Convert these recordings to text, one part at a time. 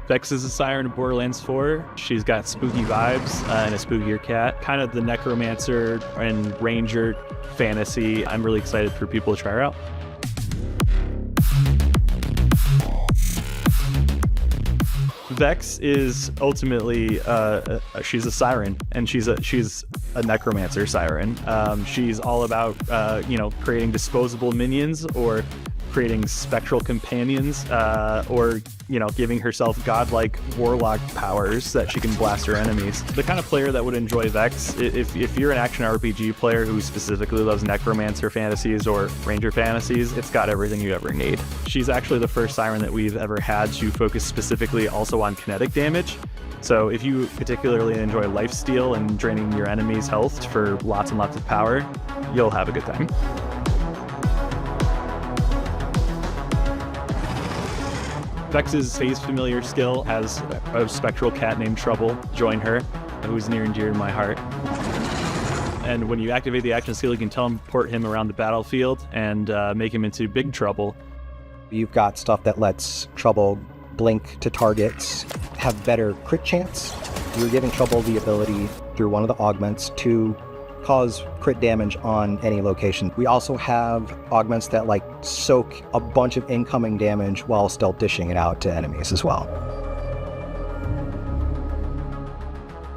Vex is a siren in Borderlands 4. She's got spooky vibes and a spookier cat. Kind of the necromancer and ranger fantasy. I'm really excited for people to try her out. Vex is ultimately she's a siren, and she's a necromancer siren. She's all about creating disposable minions, or creating spectral companions, or giving herself godlike warlock powers that she can blast her enemies. The kind of player that would enjoy Vex, if you're an action RPG player who specifically loves necromancer fantasies or ranger fantasies, it's got everything you ever need. She's actually the first siren that we've ever had to focus specifically also on kinetic damage. So if you particularly enjoy lifesteal and draining your enemy's health for lots and lots of power, you'll have a good time. Vex's phase familiar skill has a spectral cat named Trouble join her, who's near and dear to my heart. And when you activate the action skill, you can teleport him around the battlefield and make him into Big Trouble. You've got stuff that lets Trouble blink to targets, have better crit chance. You're giving Trouble the ability through one of the augments to cause crit damage on any location. We also have augments that soak a bunch of incoming damage while still dishing it out to enemies as well.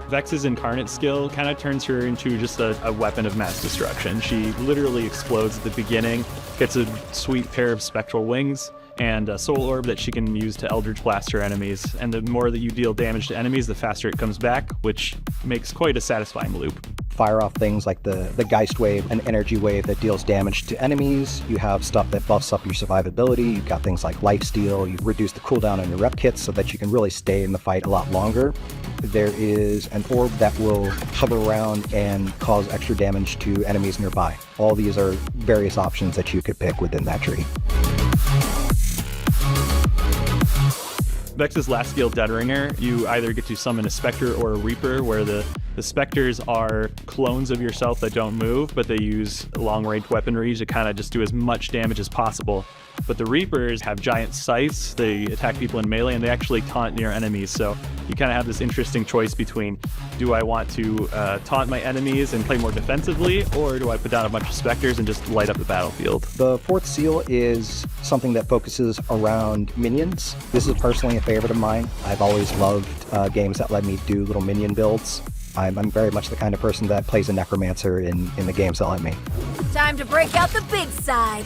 Vex's incarnate skill kind of turns her into just a weapon of mass destruction. She literally explodes at the beginning, gets a sweet pair of spectral wings, and a soul orb that she can use to Eldritch Blast her enemies. And the more that you deal damage to enemies, the faster it comes back, which makes quite a satisfying loop. Fire off things like the Geist Wave, an energy wave that deals damage to enemies. You have stuff that buffs up your survivability. You've got things like lifesteal. You reduce the cooldown on your rep kits so that you can really stay in the fight a lot longer. There is an orb that will hover around and cause extra damage to enemies nearby. All these are various options that you could pick within that tree. Vex's last skill, Dead Ringer, you either get to summon a Spectre or a Reaper, where the Spectres are clones of yourself that don't move, but they use long-range weaponry to kind of just do as much damage as possible. But the Reapers have giant scythes, they attack people in melee, and they actually taunt near enemies. So you kind of have this interesting choice between, do I want to taunt my enemies and play more defensively, or do I put down a bunch of Spectres and just light up the battlefield? The fourth seal is something that focuses around minions. This is personally a favorite of mine. I've always loved games that let me do little minion builds. I'm very much the kind of person that plays a necromancer in the games that let me. Time to break out the big side.